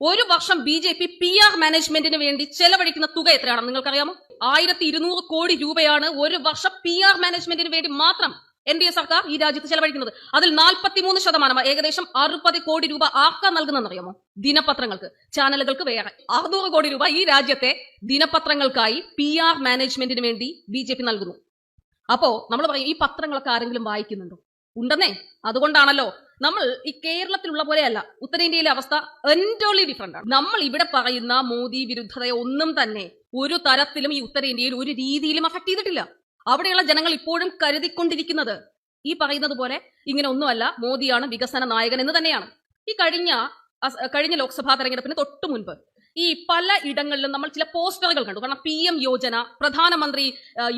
ഒരു വർഷം BJP PR മാനേജ്മെന്റിന് വേണ്ടി ചെലവഴിക്കുന്ന തുക എത്രയാണെന്ന് നിങ്ങൾക്കറിയാമോ? 1200 കോടി രൂപയാണ് ഒരു വർഷം PR മാനേജ്മെന്റിന് വേണ്ടി മാത്രം NDA സർക്കാർ ഈ രാജ്യത്ത് ചെലവഴിക്കുന്നത്. അതിൽ 43%, ഏകദേശം 60 കോടി രൂപ ആർക്കാ നൽകുന്നറിയാമോ? ദിനപത്രങ്ങൾക്ക്, ചാനലുകൾക്ക് വേറെ. 600 കോടി രൂപ ഈ രാജ്യത്തെ ദിനപത്രങ്ങൾക്കായി PR മാനേജ്മെന്റിന് വേണ്ടി BJP നൽകുന്നു. അപ്പോ നമ്മൾ പറയും, ഈ പത്രങ്ങളൊക്കെ ആരെങ്കിലും വായിക്കുന്നുണ്ടോ? ഉണ്ടെന്നേ. അതുകൊണ്ടാണല്ലോ നമ്മൾ ഈ കേരളത്തിലുള്ള പോലെയല്ല, ഉത്തരേന്ത്യയിലെ അവസ്ഥ എൻറ്റോർലി ഡിഫറെന്റ് ആണ്. നമ്മൾ ഇവിടെ പറയുന്ന മോദി വിരുദ്ധതയെ ഒന്നും തന്നെ ഒരു തരത്തിലും ഈ ഉത്തരേന്ത്യയിൽ ഒരു രീതിയിലും അഫക്ട് ചെയ്തിട്ടില്ല. അവിടെയുള്ള ജനങ്ങൾ ഇപ്പോഴും കരുതിക്കൊണ്ടിരിക്കുന്നത് ഈ പറയുന്നത് പോലെ ഇങ്ങനെ ഒന്നുമല്ല, മോദിയാണ് വികസന നായകൻ എന്ന് തന്നെയാണ്. ഈ കഴിഞ്ഞ ലോക്സഭാ തെരഞ്ഞെടുപ്പിന് തൊട്ടു മുൻപ് ഈ പല ഇടങ്ങളിലും നമ്മൾ ചില പോസ്റ്ററുകൾ കണ്ടു. കാരണം PM യോജന, പ്രധാനമന്ത്രി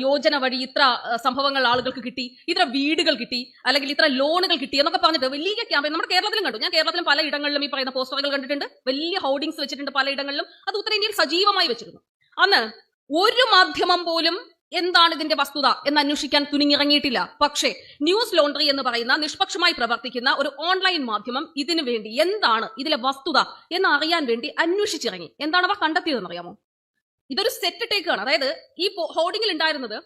യോജന വഴി ഇത്ര സംഭവങ്ങൾ ആളുകൾക്ക് കിട്ടി, ഇത്ര വീടുകൾ കിട്ടി, അല്ലെങ്കിൽ ഇത്ര ലോണുകൾ കിട്ടി എന്നൊക്കെ പറഞ്ഞിട്ട് വലിയ ക്യാമ്പയിൻ നമ്മുടെ കേരളത്തിലും കണ്ടു. ഞാൻ കേരളത്തിലും പല ഇടങ്ങളിലും ഈ പറയുന്ന പോസ്റ്ററുകൾ കണ്ടിട്ടുണ്ട്. വലിയ ഹോർഡിങ്സ് വെച്ചിട്ടുണ്ട് പല ഇടങ്ങളിലും. അത് ഉത്തരേന്ത്യയിൽ സജീവമായി വെച്ചിരുന്നു. അന്ന് ഒരു മാധ്യമം പോലും എന്താണ് ഇതിന്റെ വസ്തുത എന്ന് അന്വേഷിക്കാൻ തുനിഞ്ഞിറങ്ങിയിട്ടില്ല. പക്ഷേ ന്യൂസ് ലോണ്ടറി എന്ന് പറയുന്ന നിഷ്പക്ഷമായി പ്രവർത്തിക്കുന്ന ഒരു ഓൺലൈൻ മാധ്യമം ഇതിനു വേണ്ടി എന്താണ് ഇതിലെ വസ്തുത എന്ന് അറിയാൻ വേണ്ടി അന്വേഷിച്ചിറങ്ങി. എന്താണ് അവർ കണ്ടെത്തിയതെന്ന് അറിയാമോ? ഇതൊരു സെറ്റ് ടേക്കാണ്. അതായത് ഈ ഹോർഡിങ്ങിൽ ഉണ്ടായിരുന്നത്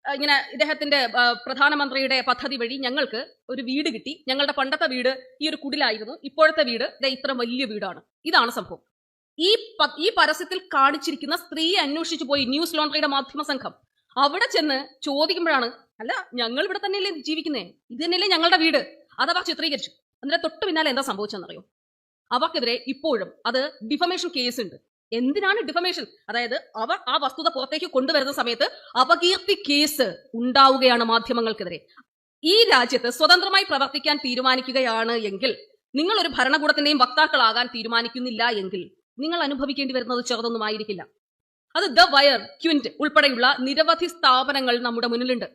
ഇങ്ങനെ ഇദ്ദേഹത്തിന്റെ പ്രധാനമന്ത്രിയുടെ പദ്ധതി വഴി ഞങ്ങൾക്ക് ഒരു വീട് കിട്ടി, ഞങ്ങളുടെ വീട് ഈ ഒരു കുടിലായിരുന്നു, ഇപ്പോഴത്തെ വീട് ഇത്ര വലിയ വീടാണ്. ഇതാണ് സംഭവം. ഈ പരസ്യത്തിൽ കാണിച്ചിരിക്കുന്ന സ്ത്രീയെ അന്വേഷിച്ചു പോയി ന്യൂസ് ലോണ്ടറിയുടെ മാധ്യമ സംഘം. അവിടെ ചെന്ന് ചോദിക്കുമ്പോഴാണ്, അല്ല ഞങ്ങൾ ഇവിടെ തന്നെയല്ലേ ജീവിക്കുന്നേ, ഇത് തന്നെയല്ലേ ഞങ്ങളുടെ വീട്. അതവർ ചിത്രീകരിച്ചു. എന്നിട്ട് തൊട്ട് പിന്നാലെ എന്താ സംഭവിച്ചെന്നറിയോ? അവർക്കെതിരെ ഇപ്പോഴും അത് ഡിഫമേഷൻ കേസ് ഉണ്ട്. എന്തിനാണ് ഡിഫമേഷൻ? അതായത് അവർ ആ വസ്തുത പുറത്തേക്ക് കൊണ്ടുവരുന്ന സമയത്ത് അപകീർത്തി കേസ് ഉണ്ടാവുകയാണ് മാധ്യമങ്ങൾക്കെതിരെ. ഈ രാജ്യത്ത് സ്വതന്ത്രമായി പ്രവർത്തിക്കാൻ തീരുമാനിക്കുകയാണ് എങ്കിൽ, നിങ്ങൾ ഒരു ഭരണകൂടത്തിന്റെയും വക്താക്കളാകാൻ തീരുമാനിക്കുന്നില്ല എങ്കിൽ നിങ്ങൾ അനുഭവിക്കേണ്ടി വരുന്നത് ചെറുതൊന്നും ആയിരിക്കില്ല. അത് ദ വയർ, ക്വിന്റ് ഉൾപ്പെടെയുള്ള നിരവധി സ്ഥാപനങ്ങൾ നമ്മുടെ മുന്നിലുണ്ട്.